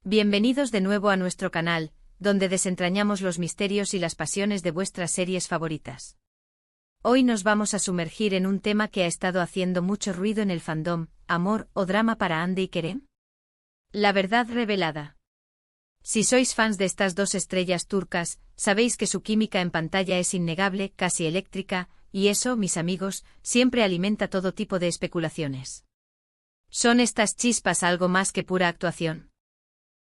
Bienvenidos de nuevo a nuestro canal, donde desentrañamos los misterios y las pasiones de vuestras series favoritas. Hoy nos vamos a sumergir en un tema que ha estado haciendo mucho ruido en el fandom: amor o drama para Hande y Kerem. La verdad revelada. Si sois fans de estas dos estrellas turcas, sabéis que su química en pantalla es innegable, casi eléctrica, y eso, mis amigos, siempre alimenta todo tipo de especulaciones. ¿Son estas chispas algo más que pura actuación?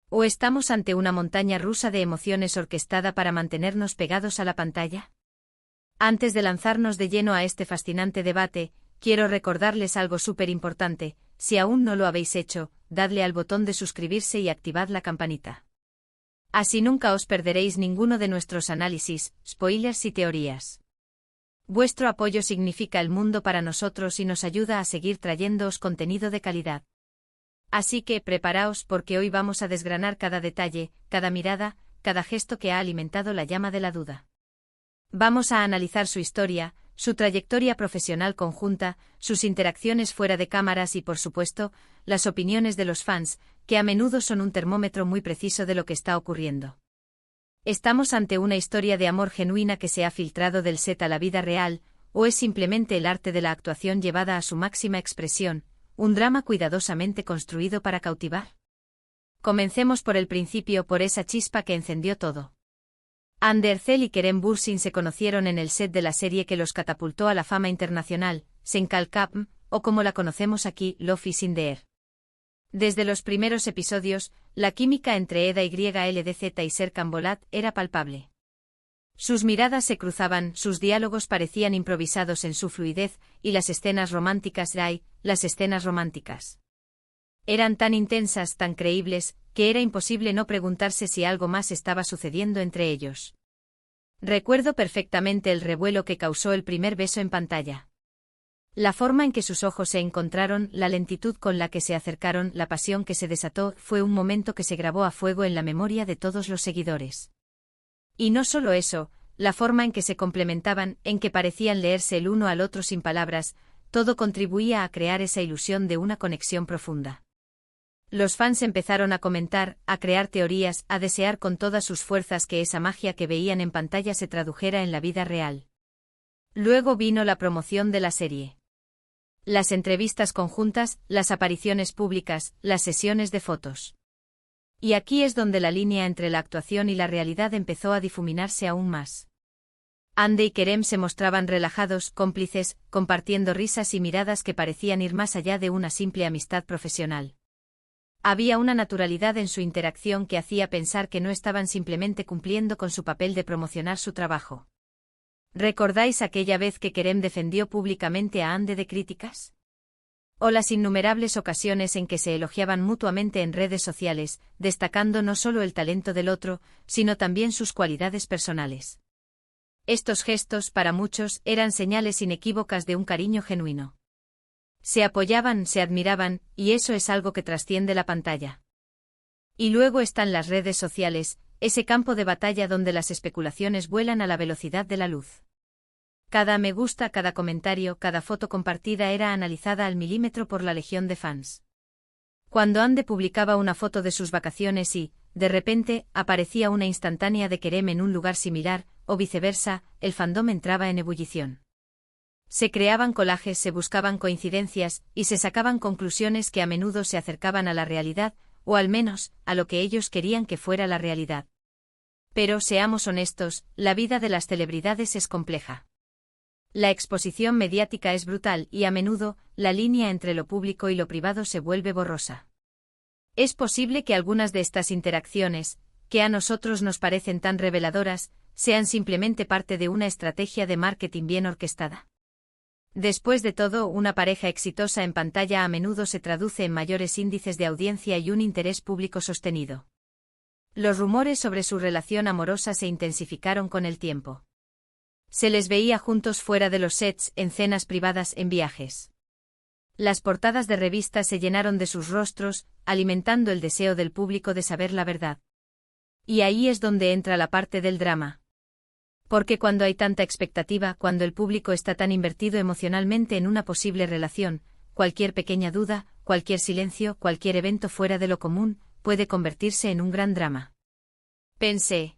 ¿O estamos ante una montaña rusa de emociones orquestada para mantenernos pegados a la pantalla? Antes de lanzarnos de lleno a este fascinante debate, quiero recordarles algo súper importante: si aún no lo habéis hecho, dadle al botón de suscribirse y activad la campanita. Así nunca os perderéis ninguno de nuestros análisis, spoilers y teorías. Vuestro apoyo significa el mundo para nosotros y nos ayuda a seguir trayéndoos contenido de calidad. Así que preparaos, porque hoy vamos a desgranar cada detalle, cada mirada, cada gesto que ha alimentado la llama de la duda. Vamos a analizar su historia, su trayectoria profesional conjunta, sus interacciones fuera de cámaras y, por supuesto, las opiniones de los fans, que a menudo son un termómetro muy preciso de lo que está ocurriendo. ¿Estamos ante una historia de amor genuina que se ha filtrado del set a la vida real, o es simplemente el arte de la actuación llevada a su máxima expresión, un drama cuidadosamente construido para cautivar? Comencemos por el principio, por esa chispa que encendió todo. Hande Erçel y Kerem Bürsin se conocieron en el set de la serie que los catapultó a la fama internacional, Sen Kalkapm, o como la conocemos aquí, Love is in the Air. Desde los primeros episodios, la química entre Eda YLDZ y Serkan Bolat era palpable. Sus miradas se cruzaban, sus diálogos parecían improvisados en su fluidez, y las escenas románticas eran tan intensas, tan creíbles, que era imposible no preguntarse si algo más estaba sucediendo entre ellos. Recuerdo perfectamente el revuelo que causó el primer beso en pantalla. La forma en que sus ojos se encontraron, la lentitud con la que se acercaron, la pasión que se desató, fue un momento que se grabó a fuego en la memoria de todos los seguidores. Y no solo eso, la forma en que se complementaban, en que parecían leerse el uno al otro sin palabras, todo contribuía a crear esa ilusión de una conexión profunda. Los fans empezaron a comentar, a crear teorías, a desear con todas sus fuerzas que esa magia que veían en pantalla se tradujera en la vida real. Luego vino la promoción de la serie. Las entrevistas conjuntas, las apariciones públicas, las sesiones de fotos. Y aquí es donde la línea entre la actuación y la realidad empezó a difuminarse aún más. Hande y Kerem se mostraban relajados, cómplices, compartiendo risas y miradas que parecían ir más allá de una simple amistad profesional. Había una naturalidad en su interacción que hacía pensar que no estaban simplemente cumpliendo con su papel de promocionar su trabajo. ¿Recordáis aquella vez que Kerem defendió públicamente a Hande de críticas? O las innumerables ocasiones en que se elogiaban mutuamente en redes sociales, destacando no solo el talento del otro, sino también sus cualidades personales. Estos gestos, para muchos, eran señales inequívocas de un cariño genuino. Se apoyaban, se admiraban, y eso es algo que trasciende la pantalla. Y luego están las redes sociales, ese campo de batalla donde las especulaciones vuelan a la velocidad de la luz. Cada me gusta, cada comentario, cada foto compartida era analizada al milímetro por la legión de fans. Cuando Hande publicaba una foto de sus vacaciones y, de repente, aparecía una instantánea de Kerem en un lugar similar, o viceversa, el fandom entraba en ebullición. Se creaban collages, se buscaban coincidencias, y se sacaban conclusiones que a menudo se acercaban a la realidad, o al menos, a lo que ellos querían que fuera la realidad. Pero, seamos honestos, la vida de las celebridades es compleja. La exposición mediática es brutal y a menudo, la línea entre lo público y lo privado se vuelve borrosa. Es posible que algunas de estas interacciones, que a nosotros nos parecen tan reveladoras, sean simplemente parte de una estrategia de marketing bien orquestada. Después de todo, una pareja exitosa en pantalla a menudo se traduce en mayores índices de audiencia y un interés público sostenido. Los rumores sobre su relación amorosa se intensificaron con el tiempo. Se les veía juntos fuera de los sets, en cenas privadas, en viajes. Las portadas de revistas se llenaron de sus rostros, alimentando el deseo del público de saber la verdad. Y ahí es donde entra la parte del drama. Porque cuando hay tanta expectativa, cuando el público está tan invertido emocionalmente en una posible relación, cualquier pequeña duda, cualquier silencio, cualquier evento fuera de lo común, puede convertirse en un gran drama. Pensé.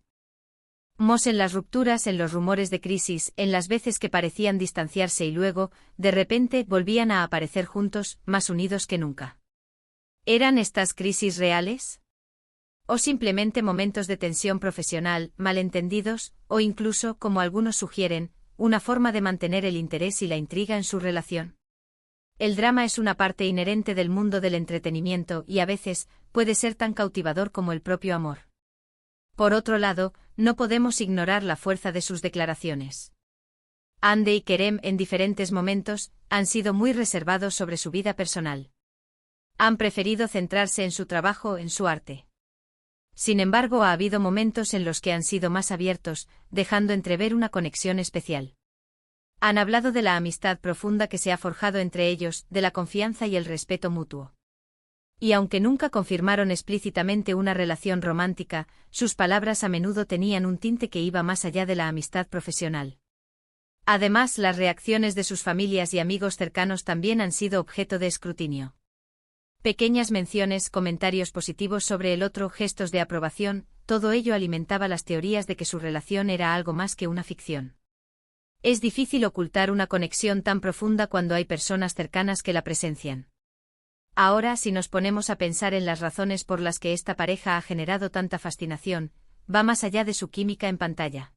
En las rupturas, en los rumores de crisis, en las veces que parecían distanciarse y luego, de repente, volvían a aparecer juntos, más unidos que nunca. ¿Eran estas crisis reales? ¿O simplemente momentos de tensión profesional, malentendidos, o incluso, como algunos sugieren, una forma de mantener el interés y la intriga en su relación? El drama es una parte inherente del mundo del entretenimiento y a veces puede ser tan cautivador como el propio amor. Por otro lado, no podemos ignorar la fuerza de sus declaraciones. Hande y Kerem en diferentes momentos han sido muy reservados sobre su vida personal. Han preferido centrarse en su trabajo, en su arte. Sin embargo, ha habido momentos en los que han sido más abiertos, dejando entrever una conexión especial. Han hablado de la amistad profunda que se ha forjado entre ellos, de la confianza y el respeto mutuo. Y aunque nunca confirmaron explícitamente una relación romántica, sus palabras a menudo tenían un tinte que iba más allá de la amistad profesional. Además, las reacciones de sus familias y amigos cercanos también han sido objeto de escrutinio. Pequeñas menciones, comentarios positivos sobre el otro, gestos de aprobación, todo ello alimentaba las teorías de que su relación era algo más que una ficción. Es difícil ocultar una conexión tan profunda cuando hay personas cercanas que la presencian. Ahora, si nos ponemos a pensar en las razones por las que esta pareja ha generado tanta fascinación, va más allá de su química en pantalla.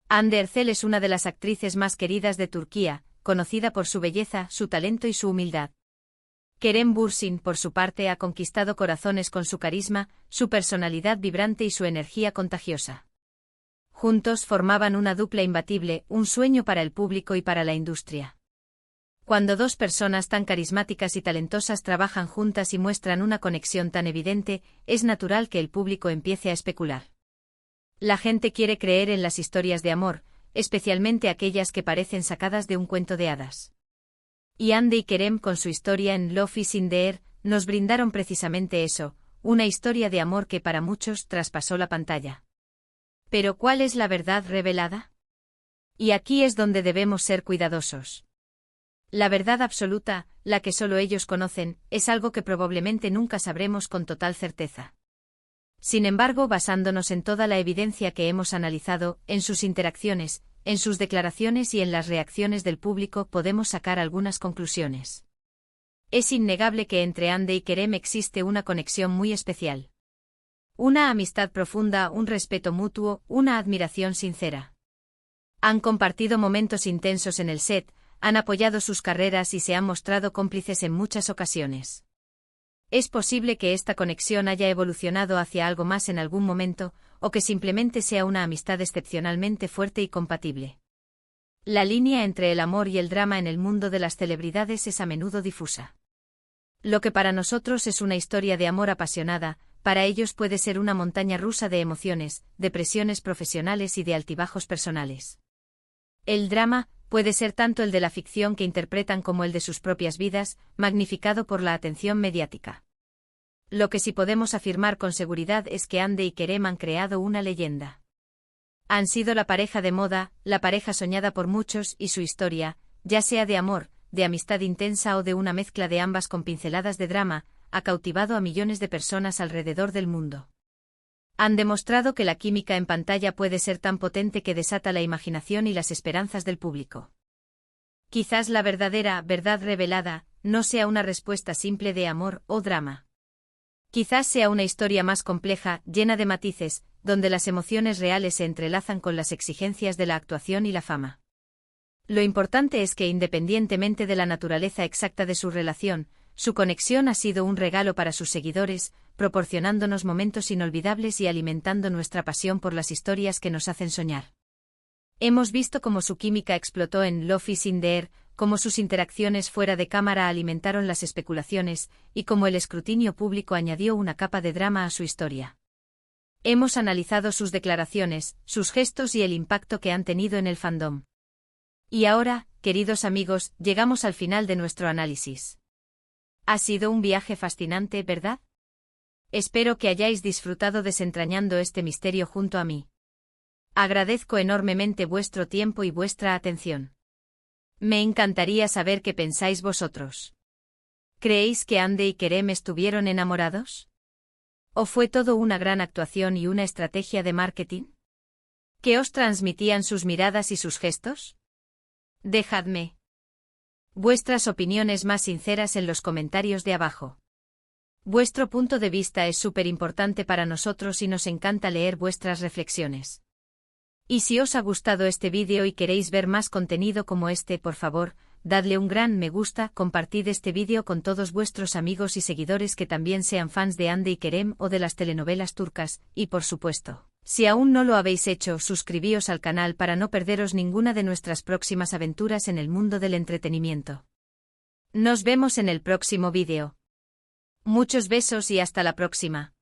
Hande Erçel es una de las actrices más queridas de Turquía, conocida por su belleza, su talento y su humildad. Kerem Bürsin, por su parte, ha conquistado corazones con su carisma, su personalidad vibrante y su energía contagiosa. Juntos formaban una dupla imbatible, un sueño para el público y para la industria. Cuando dos personas tan carismáticas y talentosas trabajan juntas y muestran una conexión tan evidente, es natural que el público empiece a especular. La gente quiere creer en las historias de amor, especialmente aquellas que parecen sacadas de un cuento de hadas. Y Hande y Kerem, con su historia en Love is in the Air, nos brindaron precisamente eso, una historia de amor que para muchos traspasó la pantalla. Pero ¿cuál es la verdad revelada? Y aquí es donde debemos ser cuidadosos. La verdad absoluta, la que solo ellos conocen, es algo que probablemente nunca sabremos con total certeza. Sin embargo, basándonos en toda la evidencia que hemos analizado, en sus interacciones, en sus declaraciones y en las reacciones del público, podemos sacar algunas conclusiones. Es innegable que entre Hande y Kerem existe una conexión muy especial. Una amistad profunda, un respeto mutuo, una admiración sincera. Han compartido momentos intensos en el set, han apoyado sus carreras y se han mostrado cómplices en muchas ocasiones. Es posible que esta conexión haya evolucionado hacia algo más en algún momento, o que simplemente sea una amistad excepcionalmente fuerte y compatible. La línea entre el amor y el drama en el mundo de las celebridades es a menudo difusa. Lo que para nosotros es una historia de amor apasionada, para ellos puede ser una montaña rusa de emociones, de presiones profesionales y de altibajos personales. El drama puede ser tanto el de la ficción que interpretan como el de sus propias vidas, magnificado por la atención mediática. Lo que sí podemos afirmar con seguridad es que Hande y Kerem han creado una leyenda. Han sido la pareja de moda, la pareja soñada por muchos y su historia, ya sea de amor, de amistad intensa o de una mezcla de ambas con pinceladas de drama, ha cautivado a millones de personas alrededor del mundo. Han demostrado que la química en pantalla puede ser tan potente que desata la imaginación y las esperanzas del público. Quizás la verdadera verdad revelada no sea una respuesta simple de amor o drama. Quizás sea una historia más compleja, llena de matices, donde las emociones reales se entrelazan con las exigencias de la actuación y la fama. Lo importante es que, independientemente de la naturaleza exacta de su relación, su conexión ha sido un regalo para sus seguidores, proporcionándonos momentos inolvidables y alimentando nuestra pasión por las historias que nos hacen soñar. Hemos visto cómo su química explotó en Love is in the Air, cómo sus interacciones fuera de cámara alimentaron las especulaciones, y cómo el escrutinio público añadió una capa de drama a su historia. Hemos analizado sus declaraciones, sus gestos y el impacto que han tenido en el fandom. Y ahora, queridos amigos, llegamos al final de nuestro análisis. Ha sido un viaje fascinante, ¿verdad? Espero que hayáis disfrutado desentrañando este misterio junto a mí. Agradezco enormemente vuestro tiempo y vuestra atención. Me encantaría saber qué pensáis vosotros. ¿Creéis que Hande y Kerem estuvieron enamorados? ¿O fue todo una gran actuación y una estrategia de marketing? ¿Qué os transmitían sus miradas y sus gestos? Dejadme vuestras opiniones más sinceras en los comentarios de abajo. Vuestro punto de vista es súper importante para nosotros y nos encanta leer vuestras reflexiones. Y si os ha gustado este vídeo y queréis ver más contenido como este, por favor, dadle un gran me gusta, compartid este vídeo con todos vuestros amigos y seguidores que también sean fans de Hande y Kerem o de las telenovelas turcas, y por supuesto, si aún no lo habéis hecho, suscribíos al canal para no perderos ninguna de nuestras próximas aventuras en el mundo del entretenimiento. Nos vemos en el próximo vídeo. Muchos besos y hasta la próxima.